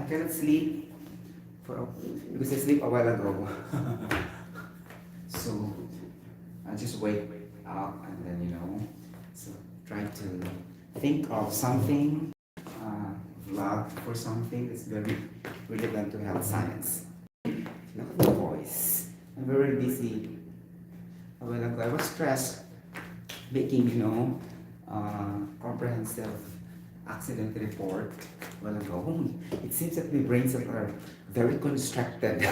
cannot sleep because I sleep a while ago. So I just wake up and then so try to think of something, vlog for something that's very relevant to health science. Look at my voice. I'm very busy. A while ago I was stressed making comprehensive accident report a while ago. It seems that my brains are very constricted.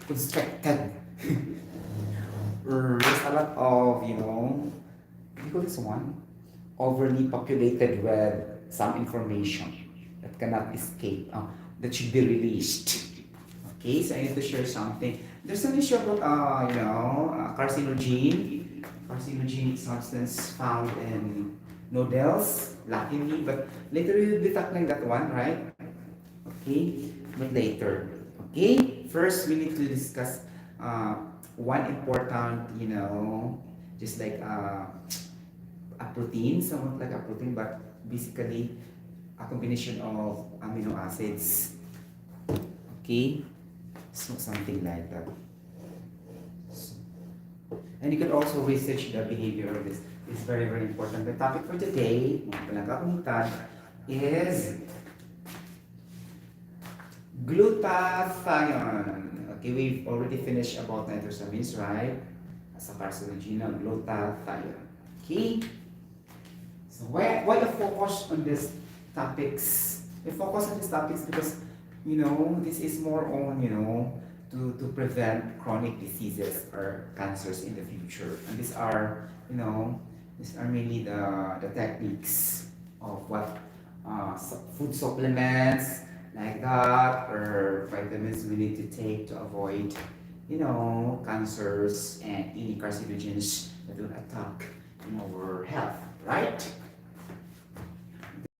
Constricted. There's a lot of, what do you call this one? Overly populated with some information that cannot escape, that should be released. Okay, so I need to share something. There's an issue about, carcinogenic substance found in noodles, luckily, but later we'll be tackling that one, right? Okay, but later. Okay, first we need to discuss one important, just like a protein, somewhat like a protein, but basically a combination of amino acids. Okay, so something like that. And you can also research the behavior of this. It's very, very important. The topic for today, is glutathione. Okay, we've already finished about nitrosamines, right? As a carcinogen, glutathione. Okay? So why I focus on these topics? I focus on these topics because, this is more on, to prevent chronic diseases or cancers in the future. And these are mainly the techniques of what food supplements like that or vitamins we need to take to avoid, cancers and any carcinogens that will attack our health, right?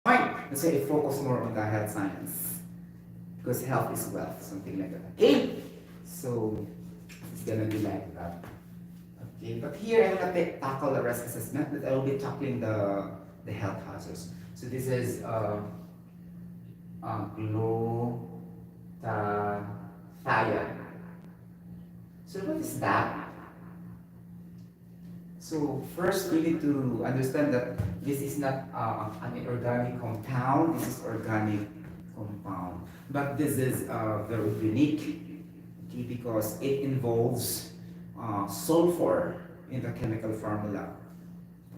Fine. That's why I focus more on the health science because health is wealth, something like that. Okay. So it's gonna be like that. Okay, but here I will not tackle the risk assessment, but I will be tackling the health hazards. So this is glutathione. So what is that? So first we need to understand that this is not an inorganic compound. This is organic compound, but this is very unique. Okay, because it involves sulfur in the chemical formula.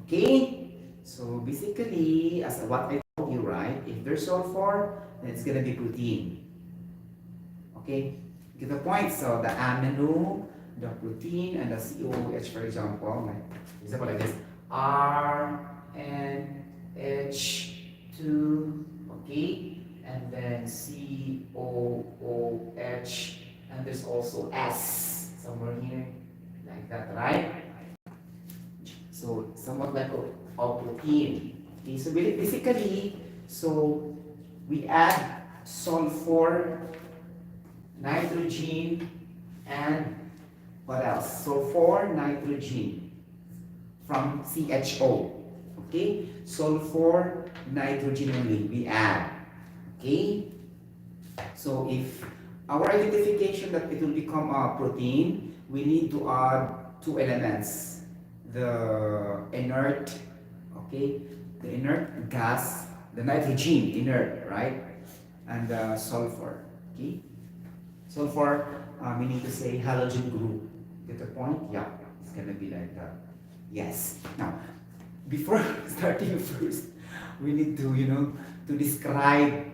Okay, so basically, as what I told you, right? If there's sulfur, then it's gonna be protein. Okay, get the point. So the amino, the protein, and the COOH, for example, like this, RNH2. Okay, and then COOH. And there's also S somewhere here, like that, right? So somewhat like a protein. Okay, so basically, so we add sulfur, nitrogen, and what else? Sulfur, nitrogen from CHO. Okay, sulfur, nitrogen only we add. Okay, so if our identification that it will become a protein, we need to add two elements. The inert, okay, the inert gas, the nitrogen, inert, right? And the sulfur, okay? Sulfur, meaning to say halogen group. Get the point? Yeah, it's gonna be like that. Yes. Now, before starting first, we need to, to describe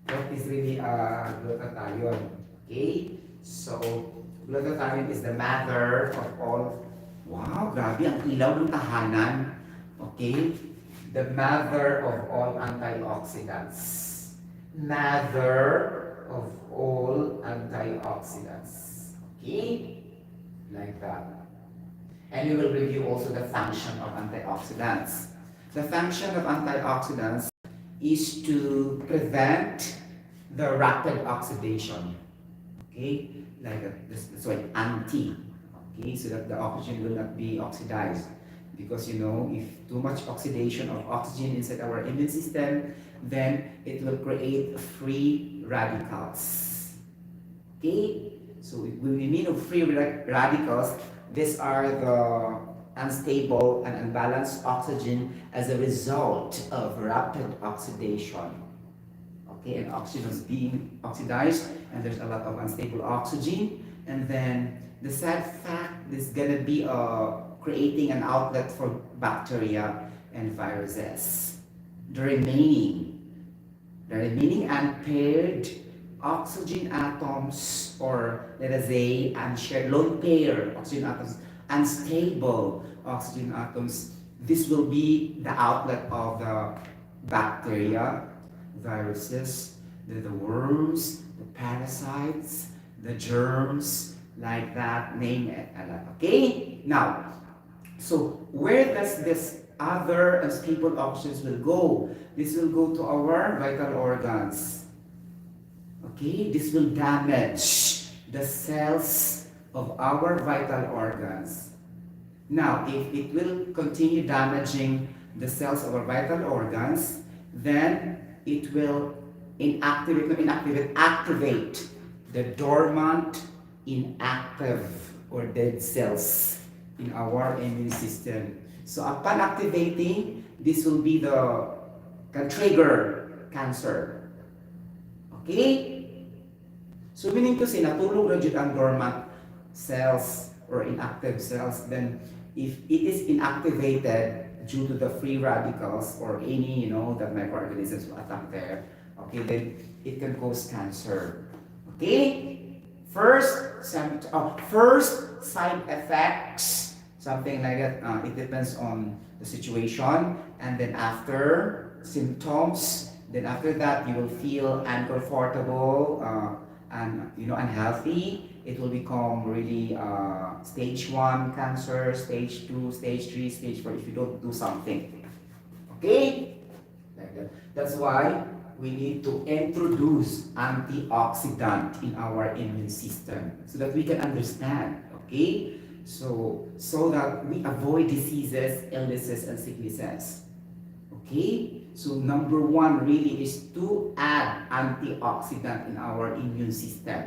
what is really glutathione. Okay? So, glutathione is the mother of all. Wow, grabe, ang ilaw ng tahanan. Okay? The mother of all antioxidants. Mother of all antioxidants. Okay? Like that. And we will review also the function of antioxidants. The function of antioxidants is to prevent the rapid oxidation. Okay, like that's why anti. Okay, so that the oxygen will not be oxidized. Because if too much oxidation of oxygen inside our immune system, then it will create free radicals. Okay, so when we mean of free radicals, these are the unstable and unbalanced oxygen as a result of rapid oxidation. Okay, and oxygen is being oxidized, and there's a lot of unstable oxygen, and then the sad fact is gonna be creating an outlet for bacteria and viruses. The remaining unpaired oxygen atoms, or let us say unshared lone pair oxygen atoms, unstable oxygen atoms, this will be the outlet of the bacteria, viruses, the worms, the parasites, the germs, like that, name it. Okay? Now, so where does this other unstable oxygens will go? This will go to our vital organs. Okay? This will damage the cells of our vital organs. Now, if it will continue damaging the cells of our vital organs, then it will activate the dormant, inactive, or dead cells in our immune system. So upon activating, this will be can trigger cancer. Okay? So meaning to say, natulog na jud ang dormant cells or inactive cells, then if it is inactivated due to the free radicals or any, that microorganisms will attack there, okay, then it can cause cancer. Okay? First side effects, something like that, it depends on the situation, and then after symptoms, then after that you will feel uncomfortable and unhealthy. It will become really stage 1 cancer, stage 2, stage 3, stage 4 if you don't do something. Okay? Like that. That's why we need to introduce antioxidant in our immune system so that we can understand. Okay? So that we avoid diseases, illnesses, and sicknesses. Okay? So number 1 really is to add antioxidant in our immune system.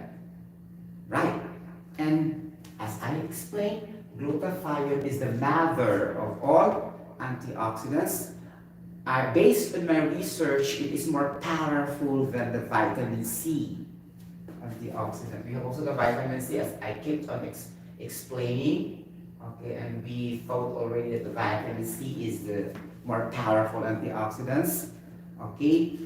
Right. And as I explained, glutathione is the mother of all antioxidants. Based on my research, it is more powerful than the vitamin C antioxidant. We have also the vitamin C, as I kept on explaining. Okay, and we thought already that the vitamin C is the more powerful antioxidants. Okay,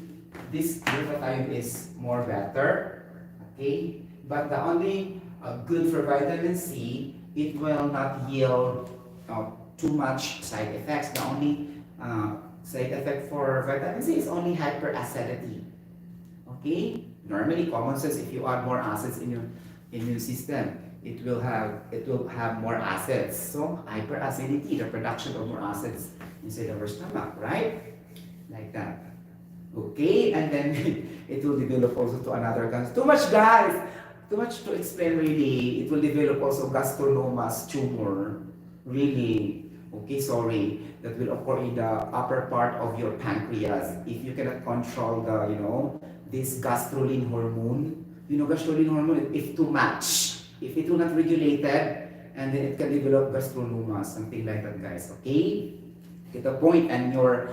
this glutathione is more better. Okay. But the only good for vitamin C, it will not yield too much side effects. The only side effect for vitamin C is only hyperacidity. Okay? Normally, common sense, if you add more acids in your immune system, it will have more acids. So hyperacidity, the production of more acids inside our stomach, right? Like that. Okay, and then it will develop also to another cancer. Too much, guys! Too much to explain, really. It will develop also gastrinomas tumor. Really. Okay, sorry. That will occur in the upper part of your pancreas. If you cannot control this gastrulin hormone. Gastrulin hormone, if too much. If it will not regulated, and then it can develop gastrinomas, something like that, guys. Okay? Get the point, and your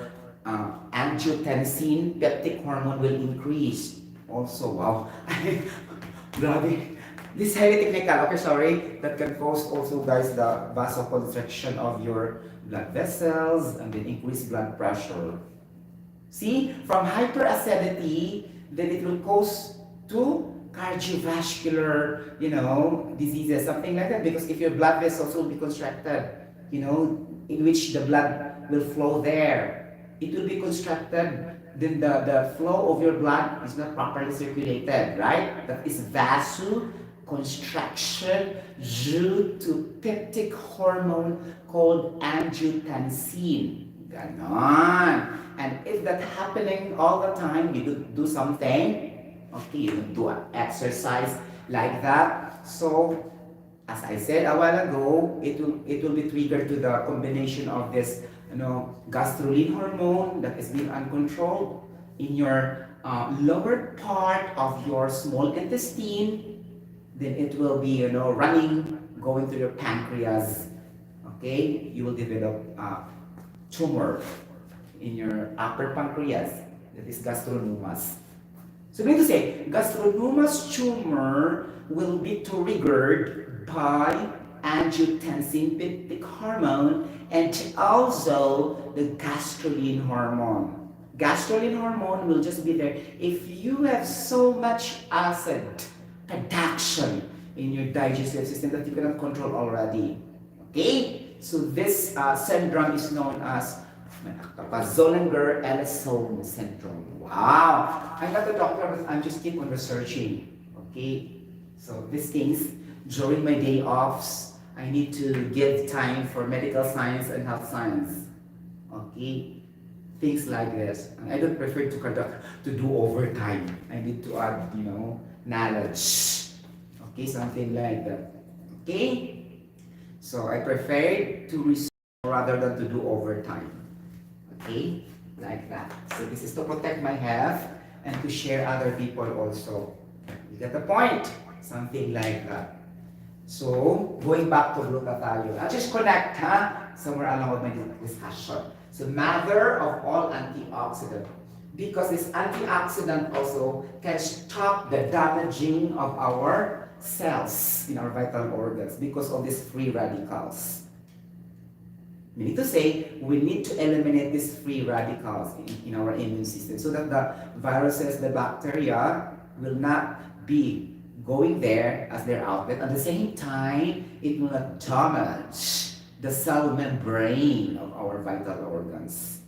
angiotensin, peptic hormone will increase. Also, wow. Grabe. This is highly technical. Okay, sorry. That can cause also, guys, the vasoconstriction of your blood vessels and then increase blood pressure. See, from hyperacidity, then it will cause to cardiovascular, diseases, something like that. Because if your blood vessels will be constricted, in which the blood will flow there, it will be constricted. Then the flow of your blood is not properly circulated, right? That is vasoconstriction due to peptic hormone called angiotensin. Ganon. And if that's happening all the time, you do something, okay, you do an exercise like that. So, as I said a while ago, it will be triggered to the combination of this gastrulin hormone that is being uncontrolled, in your lower part of your small intestine, then it will be, running, going to your pancreas. Okay, you will develop tumor in your upper pancreas, that is gastrocneumus. So meaning to say, gastrocneumus tumor will be triggered by angiotensin peptide hormone and also the gastrulin hormone. Gastrulin hormone will just be there if you have so much acid production in your digestive system that you cannot control already. Okay? So this syndrome is known as Zollinger Alison syndrome. Wow! I'm not a doctor, but I'm just keep on researching. Okay? So these things, during my day offs, I need to give time for medical science and health science. Okay? Things like this. And I don't prefer to do overtime. I need to add, knowledge. Okay? Something like that. Okay? So I prefer to research rather than to do overtime. Okay? Like that. So this is to protect my health and to share other people also. You get the point? Something like that. So, going back to glutathione. I'll just connect, somewhere along with my discussion. So, mother of all antioxidant. Because this antioxidant also can stop the damaging of our cells in our vital organs because of these free radicals. Meaning to say, we need to eliminate these free radicals in our immune system so that the viruses, the bacteria will not be going there as their outlet. At the same time, it will not damage the cell membrane of our vital organs.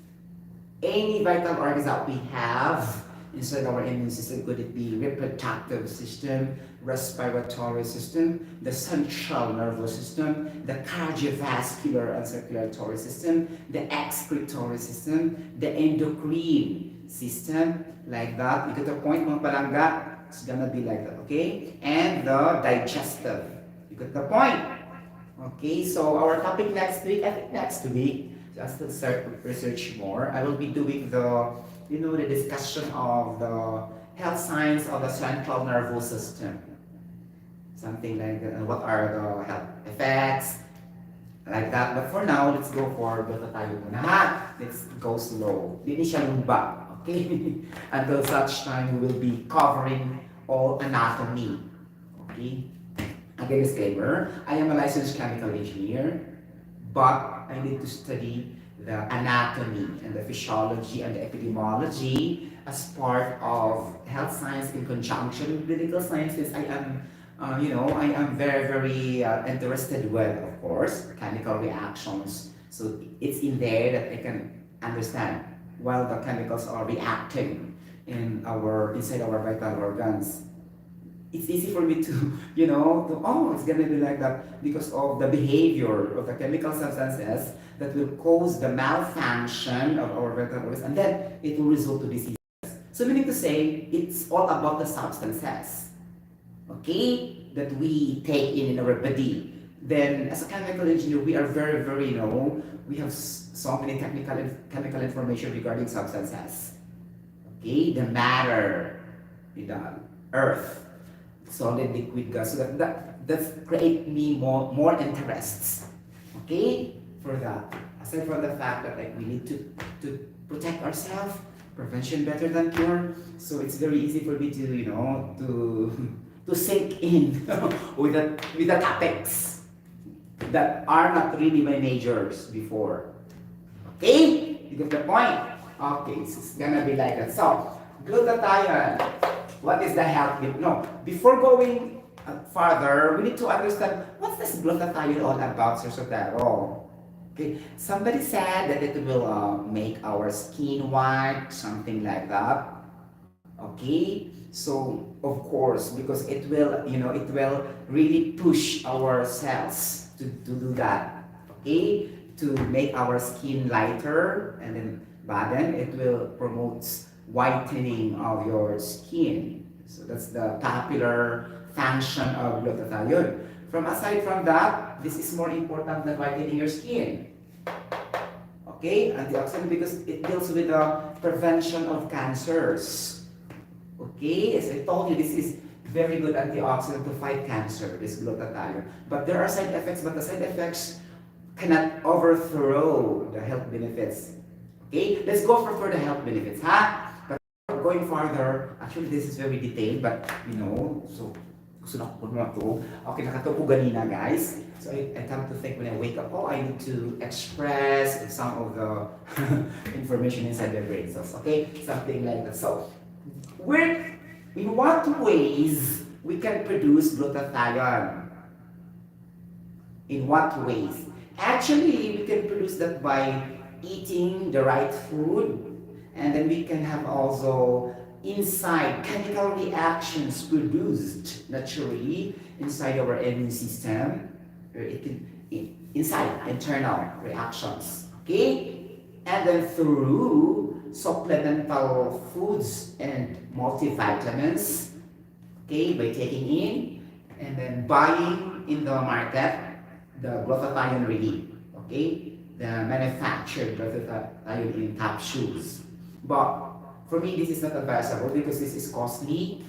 Any vital organs that we have inside our immune system, could it be reproductive system, respiratory system, the central nervous system, the cardiovascular and circulatory system, the excretory system, the endocrine system, like that. You get the point, mga palangga? It's gonna be like that, okay? And the digestive. You get the point? Okay, so our topic next week, I think next week, just to start research more, I will be doing the discussion of the health science of the central nervous system. Something like that. And what are the health effects? Like that. But for now, let's go for glutathione muna. Let's go slow. Hindi siya lumba. Okay? Until such time, we will be covering all anatomy. Okay? Again, disclaimer, I am a licensed chemical engineer, but I need to study the anatomy and the physiology and the epidemiology as part of health science in conjunction with medical sciences. I am, I am very, very interested with, of course, chemical reactions. So it's in there that I can understand while the chemicals are reacting inside our vital organs. It's easy for me to, it's gonna be like that because of the behavior of the chemical substances that will cause the malfunction of our vital organs, and then it will result to diseases. So meaning to say, it's all about the substances, okay, that we take in our body. Then as a chemical engineer, we are very, very, we have so many chemical information regarding substances. Okay, the matter, the earth, solid, liquid, gas, so that create me more interests. Okay, for that. Aside from the fact that we need to protect ourselves, prevention better than cure. So it's very easy for me to sink in with the topics that are not really my majors before. Okay, you get the point. Okay, it's gonna be like that. So glutathione. What is the health? No, before going further, we need to understand what's this glutathione all about, Sir Sotero. Okay, somebody said that it will make our skin white, something like that. Okay, so of course, because it will, it will really push our cells to do that. Okay, to make our skin lighter, and then it will promote whitening of your skin. So that's the popular function of glutathione. Aside from that, this is more important than whitening your skin. Okay, antioxidant because it deals with the prevention of cancers. Okay, as I told you, this is very good antioxidant to fight cancer, this glutathione. But there are side effects, but the side effects cannot overthrow the health benefits. Okay, let's go for the health benefits, huh? But going further, actually this is very detailed, but you know, so gusto na ko na to. Okay, nakatupo ganina guys. So I come to think when I wake up, oh, I need to express some of the information inside the brain cells. Okay, something like that. So, in what ways we can produce glutathione? In what ways? Actually, we can produce that by eating the right food, and then we can have also inside chemical reactions produced naturally inside our immune system. It can inside internal reactions, okay, and then through supplemental foods and multivitamins, okay, by taking in and then buying in the market the glutathione relief, okay, the manufactured glutathione in capsules. But for me, this is not advisable because this is costly,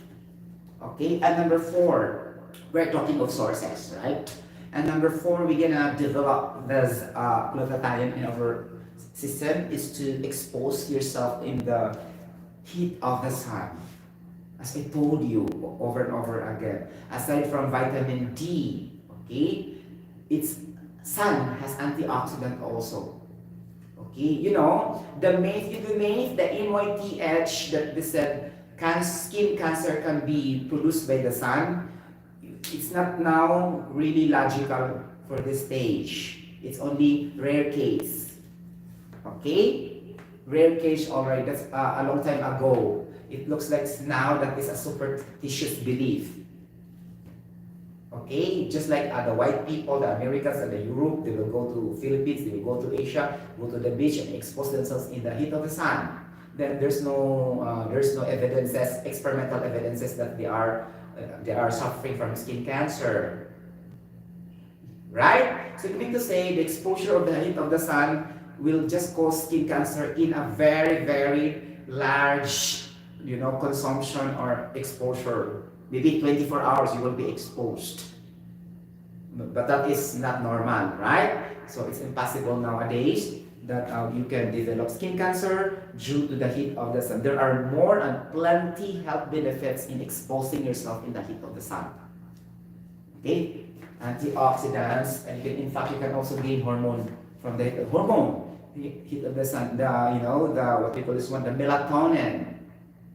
okay. And number 4, we're talking of sources, right? And number 4, we're gonna develop this glutathione in our system is to expose yourself in the heat of the sun. As I told you over and over again, aside from vitamin D, okay, its sun has antioxidant also. Okay, you know, the myth, the MYTH that they said skin cancer can be produced by the sun, it's not now really logical for this stage. It's only rare case. Okay? Rare case already. That's a long time ago. It looks like now that is a superstitious belief. Okay? Just like the white people, the Americans and the Europe, they will go to Philippines, they will go to Asia, go to the beach and expose themselves in the heat of the sun. Then there's no evidences, experimental evidences that they are suffering from skin cancer, right? So it means to say the exposure of the heat of the sun will just cause skin cancer in a very, very large, you know, consumption or exposure. Maybe 24 hours you will be exposed. But that is not normal, right? So it's impossible nowadays that you can develop skin cancer due to the heat of the sun. There are more and plenty health benefits in exposing yourself in the heat of the sun. Okay? Antioxidants, and in fact you can also gain hormone from the heat of the sun. What we call this one, the melatonin.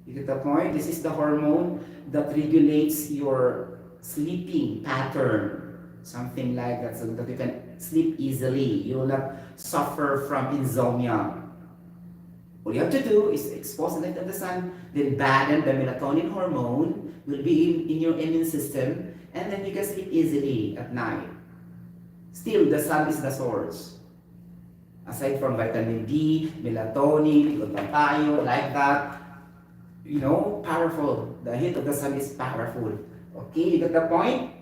You get the point? This is the hormone that regulates your sleeping pattern. Something like that, so that you can sleep easily. You will not suffer from insomnia. All you have to do is expose the light of the sun, then batten the melatonin hormone will be in your immune system, and then you can sleep easily at night. Still, the sun is the source. Aside from vitamin D, melatonin, glutathione, like that, you know, powerful. The heat of the sun is powerful. Okay, you got the point?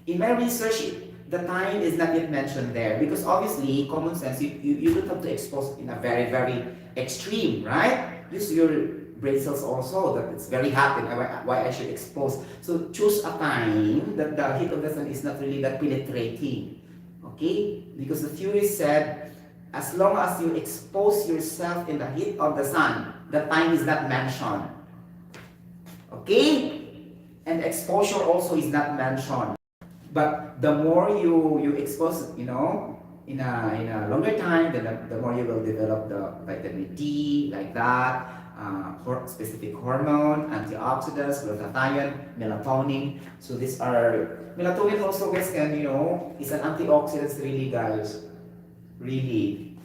In my research, the time is not yet mentioned there because obviously, common sense, you don't have to expose in a very, very extreme, right? Use your brain cells also that it's very hot and why I should expose. So choose a time that the heat of the sun is not really that penetrating, okay? Because the theory said, as long as you expose yourself in the heat of the sun, the time is not mentioned, okay? And exposure also is not mentioned. But the more you expose, you know, in a longer time, then the more you will develop the vitamin D, like that, specific hormone, antioxidants, glutathione, melatonin. So these are, melatonin also guys can, you know, is an antioxidant really guys, really.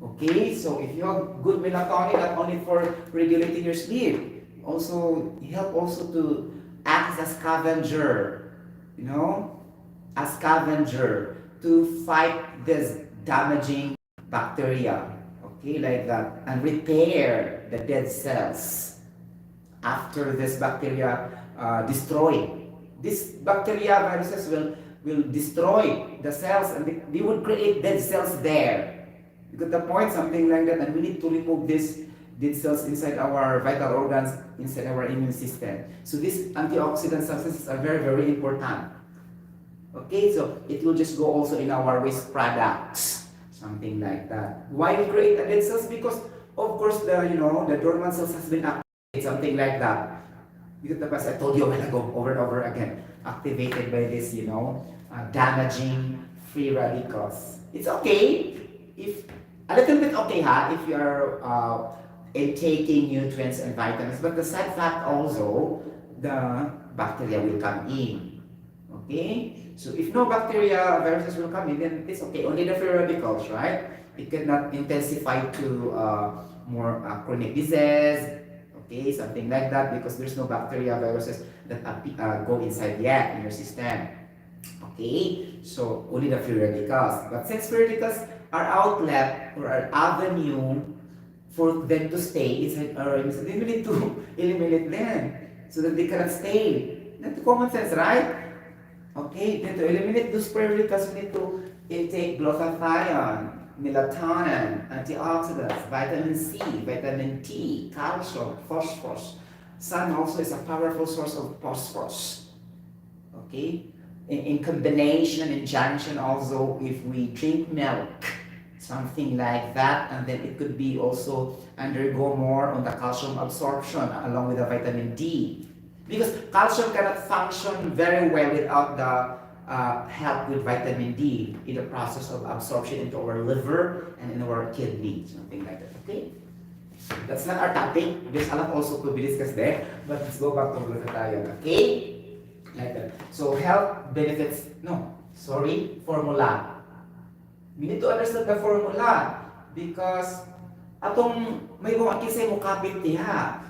Okay, so if you have good melatonin, not only for regulating your sleep, also help also to act as a scavenger, you know, a scavenger to fight this damaging bacteria, okay, like that, and repair the dead cells after this bacteria destroy. This bacteria viruses will destroy the cells and they would create dead cells there. You got the point? Something like that. And we need to remove this dead cells inside our vital organs, inside our immune system. So these antioxidant substances are very, very important. Okay, so it will just go also in our waste products, something like that. Why we create dead cells? Because of course the dormant cells has been activated, something like that. Because the past I told you a while ago, over and over again, activated by this, damaging free radicals. It's okay if a little bit okay, if you are taking nutrients and vitamins, but the side fact also the bacteria will come in. Okay, so if no bacteria, viruses will come in, then it's okay. Only the free radicals, right? It cannot intensify to more chronic disease. Okay, something like that, because there's no bacteria, viruses that go inside yet in your system. Okay, so only the free radicals. But since free radicals are outlet or are avenue for them to stay inside our immune system, we need to eliminate them so that they cannot stay. That's common sense, right? Okay, then to eliminate those free radicals, we need to intake glutathione, melatonin, antioxidants, vitamin C, vitamin T, calcium, phosphorus. Sun also is a powerful source of phosphorus. Okay, in combination, in junction also, if we drink milk, something like that, and then it could be also undergo more on the calcium absorption along with the vitamin D. Because calcium cannot function very well without the help with vitamin D in the process of absorption into our liver and in our kidney, something like that. Okay, that's not our topic. There's a lot also to be discussed there, but let's go back to glutathione. Okay, like that. So health benefits. No, sorry, formula. We need to understand the formula because atong may mga kisay mo kapit diha.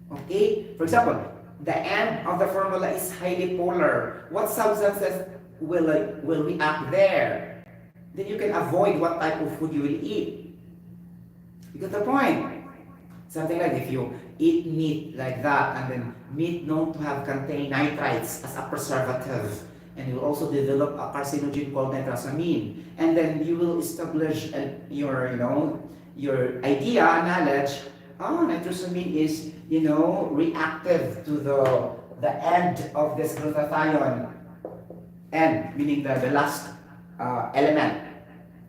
Okay, for example, the end of the formula is highly polar. What substances will react there? Then you can avoid what type of food you will eat. You get the point? Something like if you eat meat like that, and then meat known to have contain nitrites as a preservative, and you will also develop a carcinogen called nitrosamine, and then you will establish your idea, knowledge. Oh, nitrosamine is reactive to the end of this glutathione, end meaning the last element,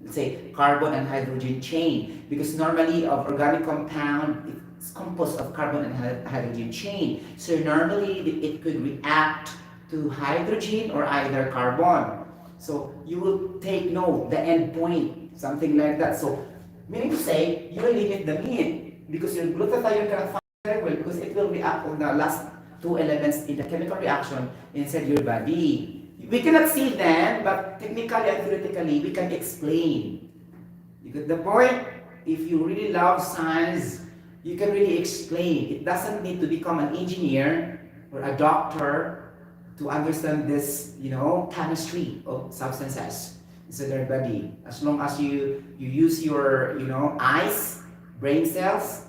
let's say carbon and hydrogen chain, because normally of organic compound it's composed of carbon and hydrogen chain, so normally it could react to hydrogen or either carbon. So you will take note the end point, something like that. So meaning to say you will limit the meat because your glutathione cannot function very well because it will react on the last two elements in the chemical reaction inside your body. We cannot see them, but technically and theoretically we can explain. You get the point? If you really love science, you can really explain. It doesn't need to become an engineer or a doctor to understand this, chemistry of substances inside our body. As long as you use your, eyes, brain cells,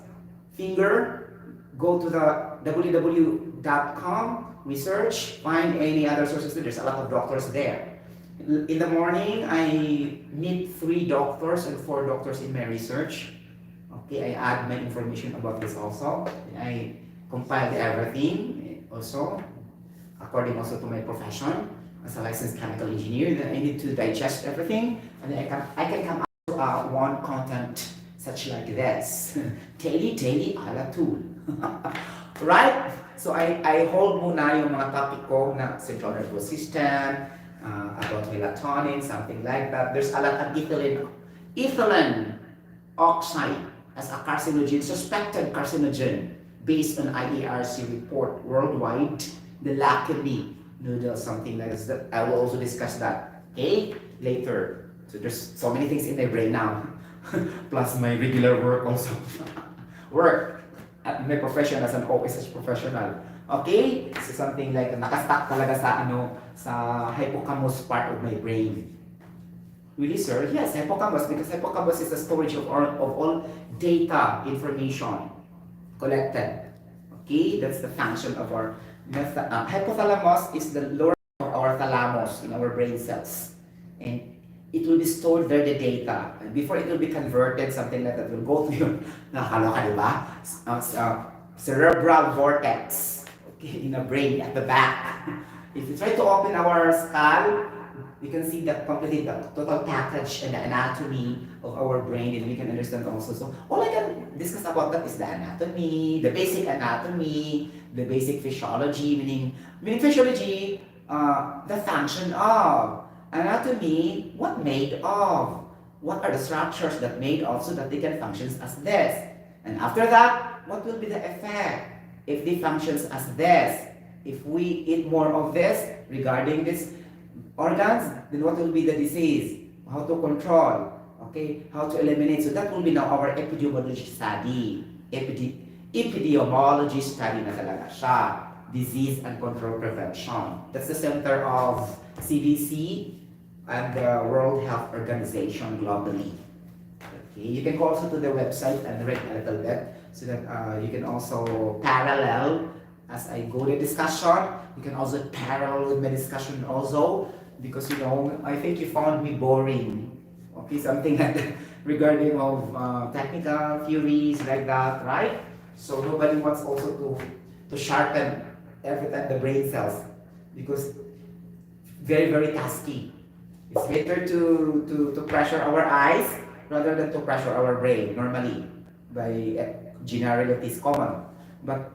finger, go to the www.com, research, find any other sources. There's a lot of doctors there. In the morning, I meet 3 doctors and 4 doctors in my research. Okay, I add my information about this also. I compiled everything also, according also to my profession as a licensed chemical engineer. Then I need to digest everything, and then I can come up with one content such like this. Daily ala tool. Right? So I hold muna yung mga topic ko na central nervous system, about melatonin, something like that. There's a lot of ethylene oxide as a carcinogen, suspected carcinogen, based on IARC report worldwide. The Lakini noodle, something like that. I will also discuss that, okay, later. So there's so many things in my brain now, plus my regular work also. Work at my profession as an OSH professional. Okay, so something like nakastack talaga sa hippocampus part of my brain. Really, sir? Yes, hippocampus, because hippocampus is the storage of all data, information collected. Okay, that's the function of our hypothalamus is the lower of our thalamus in our brain cells, and it will be stored there, the data. And before it will be converted, something like that will go to your, nakakaloka, di ba? Cerebral vortex, okay, in the brain at the back. If you try to open our skull, we can see the completely the total package and the anatomy of our brain, and we can understand also. So all I can discuss about that is the anatomy, the basic anatomy, the basic physiology, meaning physiology, the function of anatomy, what made of, what are the structures that made of, so that they can function as this. And after that, what will be the effect if they functions as this? If we eat more of this regarding this organs, then what will be the disease? How to control? Okay, how to eliminate? So that will be now our epidemiology study. Epidemiology study na talaga siya. Disease and control prevention. That's the center of CDC and the World Health Organization globally. Okay, you can go also to the website and read a little bit so that you can also parallel as I go to discussion. You can also parallel with my discussion also, because I think you found me boring. Okay, something like that regarding of technical theories like that, right? So nobody wants also to sharpen every time the brain cells, because very very tasky. It's better to pressure our eyes rather than to pressure our brain normally. By generally it is common, but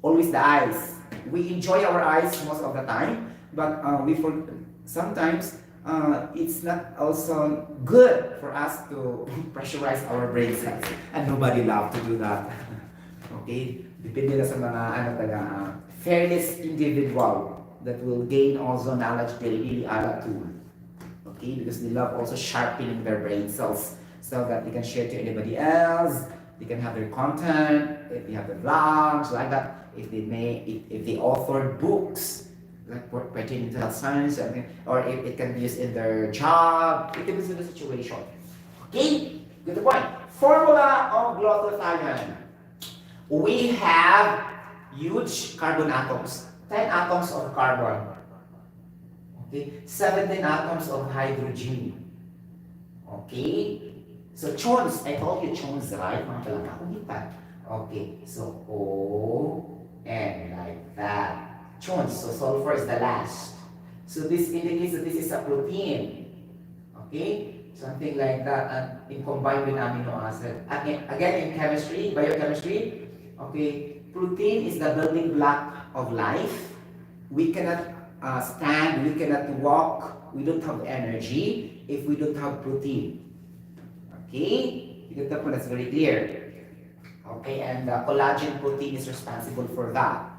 always the eyes. We enjoy our eyes most of the time, but sometimes it's not also good for us to pressurize our brain cells, and nobody love to do that. Okay, depende na sa mga fearless individual that will gain also knowledge they really are too. Okay, because they love also sharpening their brain cells so that they can share to anybody else. They can have their content, if they have their blogs like that, if they author books like pertaining to health science, or if it can be used in their job. It depends on the situation. Okay, good point. Formula of glutathione. We have huge carbon atoms, 10 atoms of carbon, okay, 17 atoms of hydrogen. Okay, so chones, I told you chones, right? Mga talaga kumitan. Okay, so O, N, like that. Chones, so sulfur is the last. So this indicates that this is a protein. Okay, something like that, and in combined with amino acid. Again in chemistry, biochemistry, okay, protein is the building block of life. We cannot stand, we cannot walk, we don't have energy if we don't have protein. Okay, that's very clear. Okay, and collagen protein is responsible for that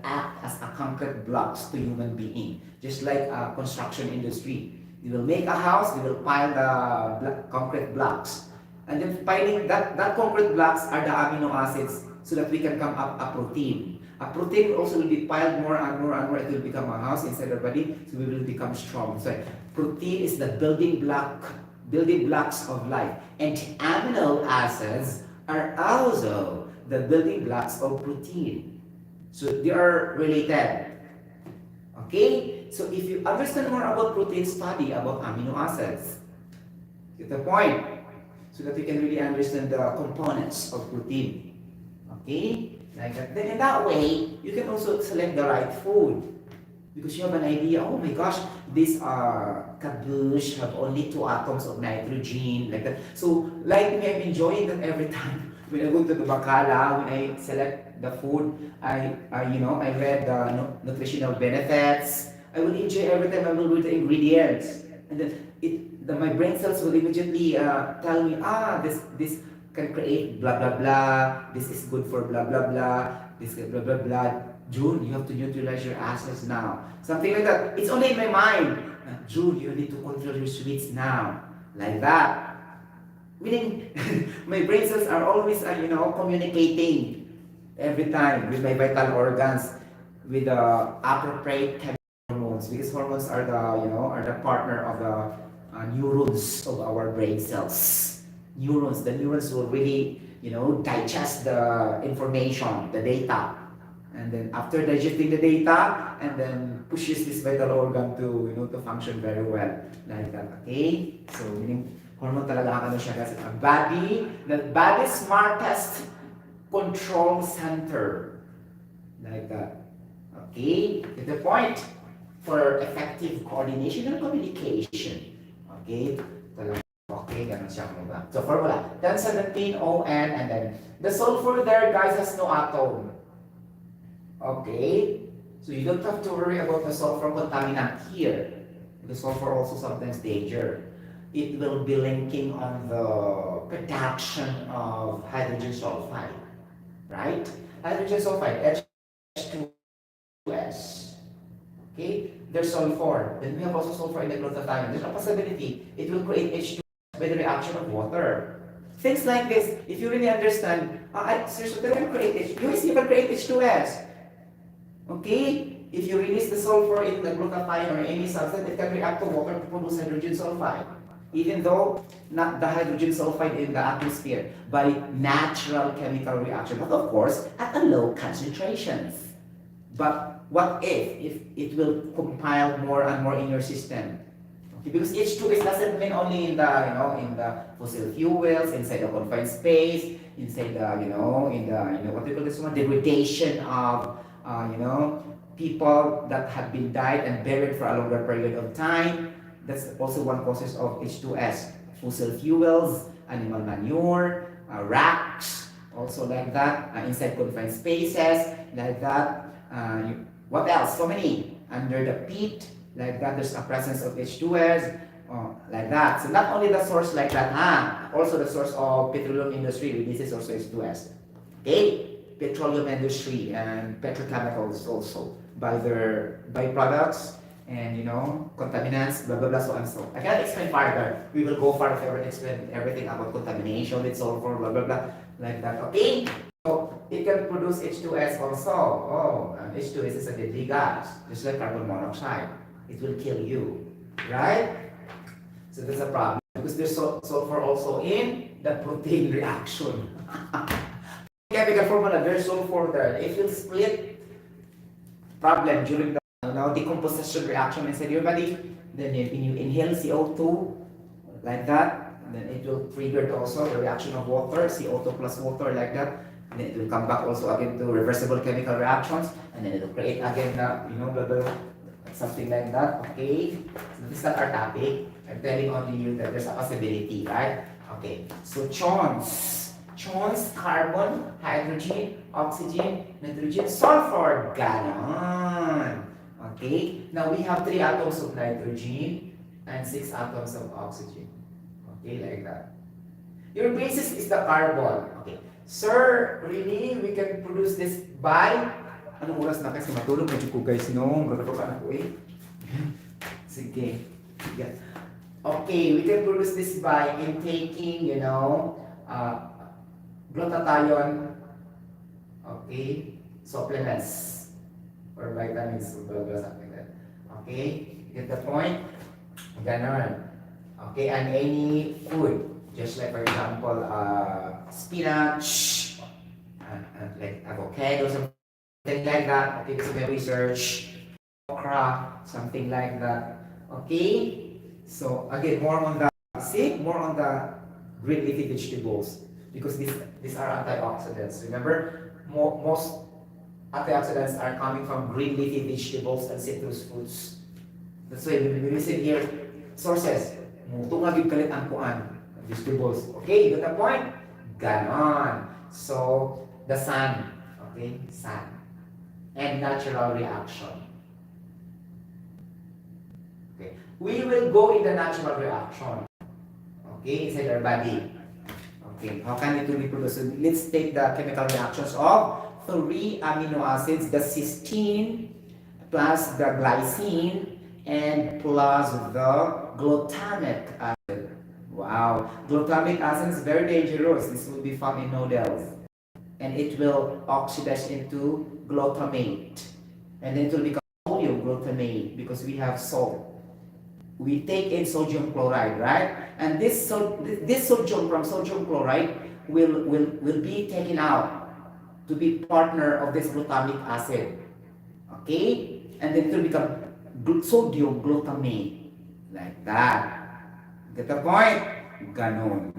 act as a concrete blocks to human being. Just like construction industry, they will make a house, they will pile the concrete blocks, and then piling that concrete blocks are the amino acids, so that we can come up a protein. A protein also will be piled more and more and more. It will become a house inside our body, so we will become strong. So protein is the building blocks of life, and amino acids are also the building blocks of protein. So they are related. Okay? So if you understand more about protein, study about amino acids. Get the point? So that you can really understand the components of protein. Okay? Like that. Then in that way, you can also select the right food. Because you have an idea, oh my gosh, these cabbage have only 2 atoms of nitrogen, like that. So like me, I'm enjoying that every time. When I go to the Bacala, when I select the food, I read the nutritional benefits. I will enjoy every time I will read the ingredients, and then my brain cells will immediately tell me, this can create blah blah blah. This is good for blah blah blah. This is blah blah blah. June, you have to utilize your acids now. Something like that. It's only in my mind. June, you need to control your sweets now, like that. Meaning, my brain cells are always, communicating every time with my vital organs, with the appropriate chemical hormones, because hormones are the partner of the neurons of our brain cells. The neurons will really, digest the information, the data, and then after digesting the data, and then pushes this vital organ to, to function very well, like that. Okay, so meaning hormone talaga siya kasi the body's smartest control center, like that. Okay, to the point for effective coordination and communication. Okay, talaga. Okay, ganun siya mga. So formula, 1017 ON, and then the sulfur there, guys, has no atom. Okay, so you don't have to worry about the sulfur contaminant here. The sulfur also sometimes danger. It will be linking on the production of hydrogen sulfide, right? Hydrogen sulfide, H2S. Okay, there's sulfur. Then we have also sulfur in the glutathione. There's a possibility it will create H2 by the reaction of water. Things like this, if you really understand, Sotero can create you can create H2S. Okay, if you release the sulfur in the glutathione or any substance, it can react to water to produce hydrogen sulfide. Even though not the hydrogen sulfide in the atmosphere, by natural chemical reaction, but of course at a low concentrations. But what if it will compile more and more in your system? Okay, because H2S doesn't mean only in the in the fossil fuels, inside the confined space, inside the what do you call this one, degradation of people that have been died and buried for a longer period of time. That's also one causes of H2S. Fossil fuels, animal manure, racks, also like that, inside confined spaces, like that. What else? So many. Under the peat, like that, there's a presence of H2S, like that. So not only the source like that, also the source of petroleum industry releases also H2S. Okay? Petroleum industry and petrochemicals also by their byproducts and contaminants, blah blah blah, so and so. I cannot explain further. We will go far if I explain everything about contamination with sulfur, blah blah blah, like that. Okay? So it can produce H2S also. And H2S is a deadly gas, just like carbon monoxide. It will kill you, right? So that's a problem because there's sulfur also in the protein reaction. Chemical formula, there's sulfur there. It will split, problem during the decomposition reaction inside your body. Then when you inhale CO2 like that, then it will trigger also the reaction of water, CO2 plus water, like that. And then it will come back also again to reversible chemical reactions, and then it will create again something like that. Okay, so this is not our topic. I'm telling only you that there's a possibility, right? Okay, so chons, carbon, hydrogen, oxygen, nitrogen, sulfur, ganon. Okay, now we have 3 atoms of nitrogen and 6 atoms of oxygen. Okay, like that. Your basis is the carbon. Okay, sir, really, we can produce this by, anong oras na kasi matulog medyo ko guys, magkakaroon ako eh. Sige. Yeah. Okay, we can produce this by intaking, glutathione, okay, supplements or vitamins, blah blah, something like that. Okay, get the point? Ganon. Okay, and any food, just like for example, spinach, like avocado, something like that. Okay, this is my research. Okra, something like that. Okay, so again, more on the green leafy vegetables because these are antioxidants. Remember, most antioxidants are coming from green leafy vegetables and citrus fruits. That's why we listen here sources. Tungagid kalit ang kuan vegetables. Okay, you got the point? Ganon. So the sun, okay, sun, and natural reaction. Okay, we will go in the natural reaction. Okay, inside our body. Okay, how can it be produced? So let's take the chemical reactions of 3 amino acids, the cysteine plus the glycine and plus the glutamic acid. Wow, glutamic acid is very dangerous. This will be found in noodles, and it will oxidize into glutamate, and then it will become sodium glutamate because we have salt. We take in sodium chloride, right? And this sodium from sodium chloride will be taken out to be partner of this glutamic acid. Okay? And then it will become sodium glutamate. Like that. Get the point? Ganon.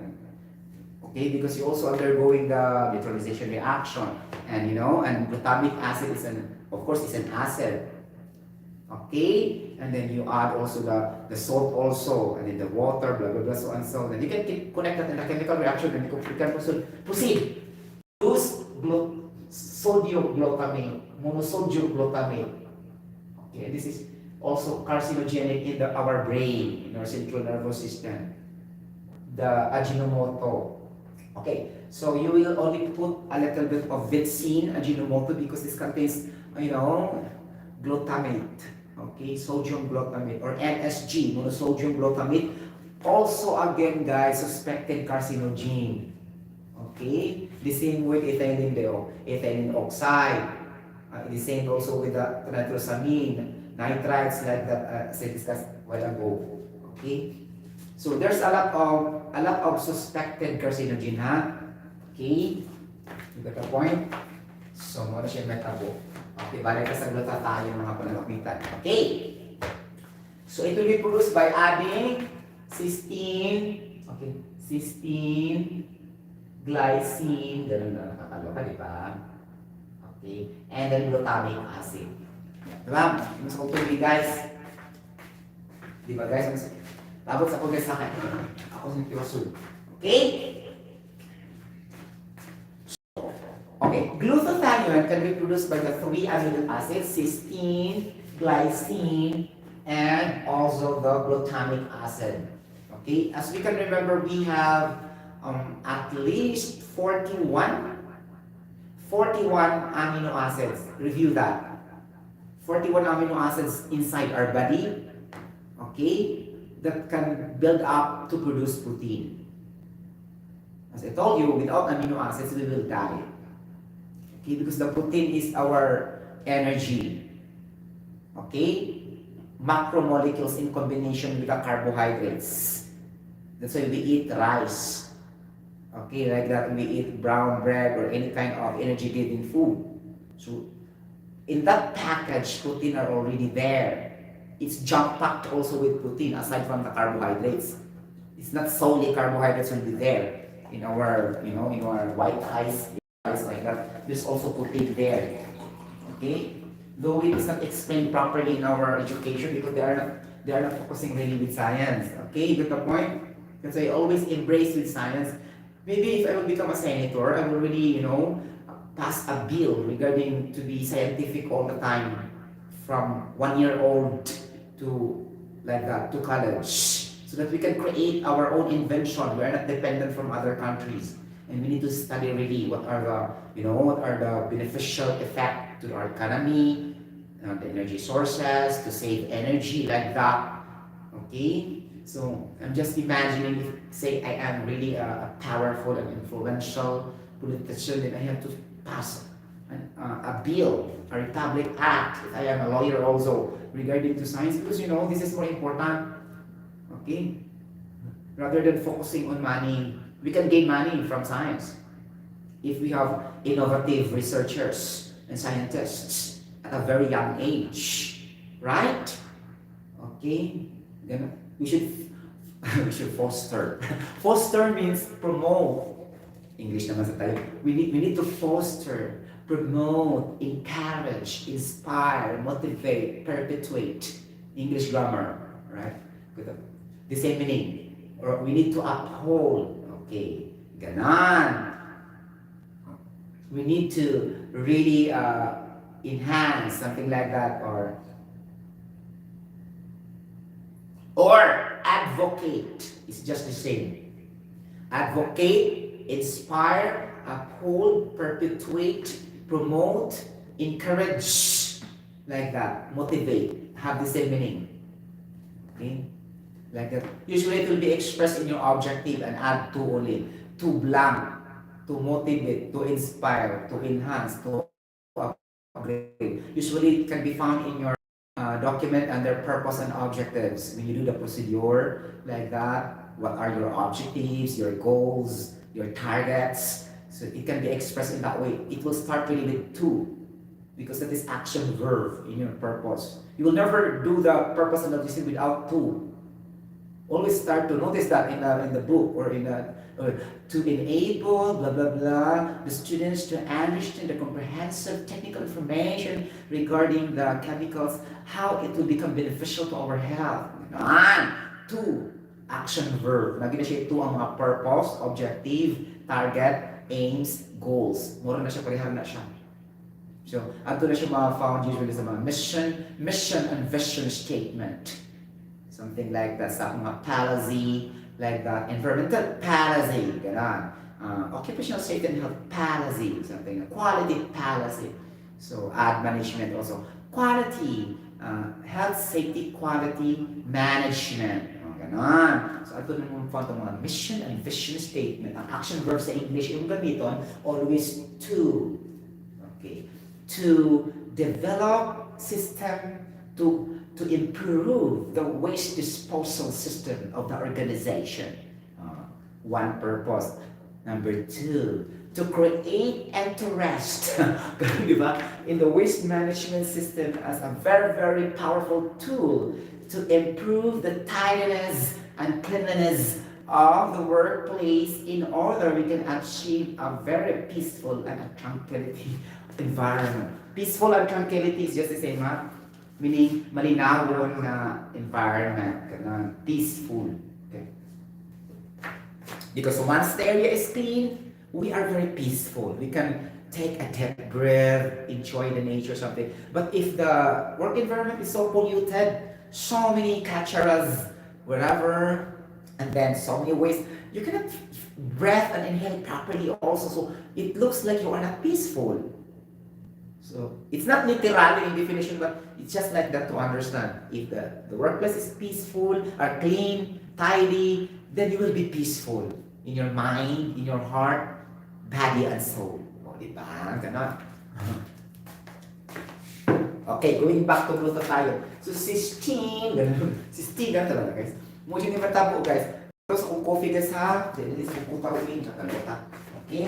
Okay, because you're also undergoing the neutralization reaction, and and glutamic acid is of course, is an acid. Okay, and then you add also the salt also, and then the water, blah blah blah, so on, so then you can connect that in the chemical reaction, and you can proceed. Use sodium glutamate, monosodium glutamate. Okay, and this is also carcinogenic in our brain, in our central nervous system. The Ajinomoto. Okay, so you will only put a little bit of Vitsin Ajinomoto because this contains, glutamate. Okay, sodium glutamate or MSG, monosodium glutamate. Also, again, guys, suspected carcinogen. Okay, the same with ethylene oxide. The same also with the nitrosamine, nitrites, like that as I discussed a while ago. Okay. So there's a lot of suspected carcinogen, ha? Okay? You got the point? So, muna siya metabo. Okay, balik ka sa glutathione mga panalapitan. Okay? So, it will be produced by adding cysteine, okay, cysteine, glycine, ganun na nakakaloka, di ba? Okay? And then glutamic acid. Diba? Mas ultimately, guys. Di ba, guys? Tapos ako guys sa akin. Ako si Tiwasul. Okay? Okay. Glutathione can be produced by the three amino acids, cysteine, glycine, and also the glutamic acid. Okay? As we can remember, we have at least 41 amino acids. Review that. 41 amino acids inside our body. Okay? That can build up to produce protein. As I told you, without amino acids, we will die. Okay, because the protein is our energy. Okay? Macromolecules in combination with the carbohydrates. That's why we eat rice. Okay, like that we eat brown bread or any kind of energy-giving food. So, in that package, protein are already there. It's jam-packed also with protein aside from the carbohydrates. It's not solely carbohydrates will be there in our, in our white rice like that. There's also protein there. Okay? Though it is not explained properly in our education because they are not focusing really with science. Okay, you get the point? Because I always embrace with science. Maybe if I will become a senator, I will really, pass a bill regarding to be scientific all the time from 1 year old to like that to college, so that we can create our own invention. We are not dependent from other countries, and we need to study really what are the beneficial effect to our economy, the energy sources to save energy like that. Okay, so I'm just imagining if say I am really a powerful and influential politician, then I have to pass a bill, a Republic Act, if I am a lawyer also, regarding to science, because this is more important. Okay? Rather than focusing on money, we can gain money from science if we have innovative researchers and scientists at a very young age. Right? Okay? Then we should foster. Foster means promote. English naman sa tayo. We need to foster, promote, encourage, inspire, motivate, perpetuate. English grammar, right? The same meaning. Or we need to uphold. Okay, ganon. We need to really enhance, something like that, or advocate. It's just the same. Advocate, inspire, uphold, perpetuate, promote, encourage, like that, motivate, have the same meaning. Okay? Like that. Usually it will be expressed in your objective and add to only, to blank, to motivate, to inspire, to enhance, to upgrade. Usually it can be found in your document under purpose and objectives. When you do the procedure like that, what are your objectives, your goals, your targets, So it can be expressed in that way. It will start really with to, because that is action verb in your purpose. You will never do the purpose and objective without to. Always start to notice that in the book or in the to enable blah blah blah the students to understand the comprehensive technical information regarding the chemicals, how it will become beneficial to our health. To action verb. Lagi na siya ito ang mga purpose, objective, target, aims, goals. Mura na siya, parehara na siya. So, ato na siya found usually sa mga mission and vision statement. Something like that, sa mga policy, like that, environmental policy, gano'n. Occupational safety and health policy, something, quality policy. So, ad management also. Quality, health safety quality management. Ganon. So, ito na mong found ang mga mission and vision statement. Ang action verb sa English, yung gamiton, always to. Okay. To develop system to improve the waste disposal system of the organization. One purpose. Number two, to create and to rest. Diba? In the waste management system as a very, very powerful tool to improve the tidiness and cleanliness of the workplace in order we can achieve a very peaceful and a tranquility environment. Peaceful and tranquility is just the same, huh? Meaning malinawon na environment, peaceful. Okay. Because once the area is clean, we are very peaceful. We can take a deep breath, enjoy the nature, something. But if the work environment is so polluted, so many cacharas, wherever, and then so many waste, you cannot breathe and inhale properly also. So it looks like you are not peaceful. So it's not literally in definition, but it's just like that to understand. If the workplace is peaceful, or clean, tidy, then you will be peaceful in your mind, in your heart, body, and soul. O, diba? Ganon. Okay, going back to glutathione. So, cysteine, ganun. Cysteine, ganun talaga, guys. Muna yung matabo, guys. Tapos, kung coffee, guys, ha? Dili sa kukuta uling, kakaluta. Okay?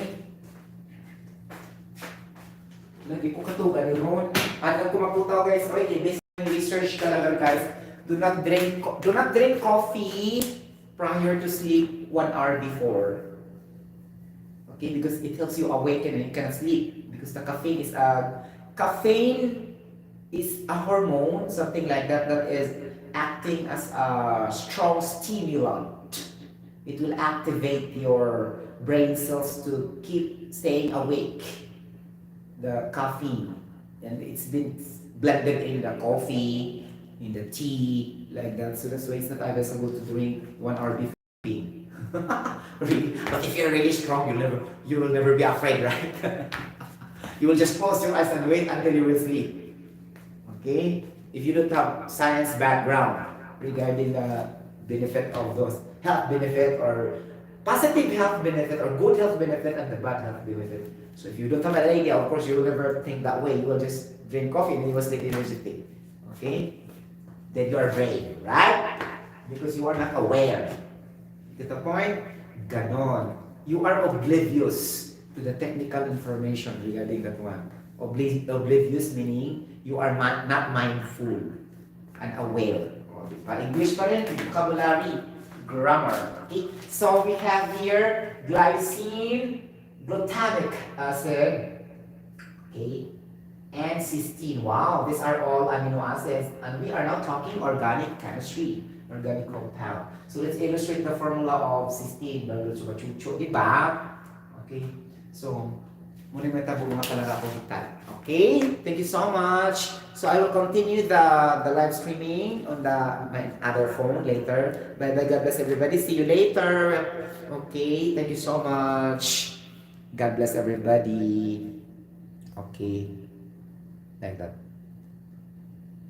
Lagi ko katugan yun. At ang kumakuta, guys, okay, based on research talaga, guys. Do not drink coffee prior to sleep 1 hour before. Okay, because it helps you awaken and you cannot sleep. Because the caffeine is a hormone, something like that, that is acting as a strong stimulant. It will activate your brain cells to keep staying awake. The caffeine, and it's been blended in the coffee, in the tea, like that. So that's why it's not advisable to drink 1 hour before sleeping. Really? But if you're really strong, you will never be afraid, right? You will just close your eyes and wait until you will sleep. Okay? If you don't have science background regarding the benefit of those health benefit or positive health benefit or good health benefit and the bad health benefit. So if you don't have an idea, of course you will never think that way. You will just drink coffee and you will sleep immediately. Okay? Then you are brave, right? Because you are not aware. Get the point? Ganon. You are oblivious to the technical information regarding that one. Oblivious meaning you are not mindful and aware. English pa rin, vocabulary, grammar. Okay? So we have here glycine, glutamic acid, okay, and cysteine. Wow, these are all amino acids, and we are now talking organic chemistry, organic compound. So let's illustrate the formula of cysteine. Diba? Okay, so muna may tabo mga talaga po kita. Okay, thank you so much. So I will continue the live streaming on my other phone later. Bye bye, God bless everybody. See you later. Okay, thank you so much. God bless everybody. Okay, like that.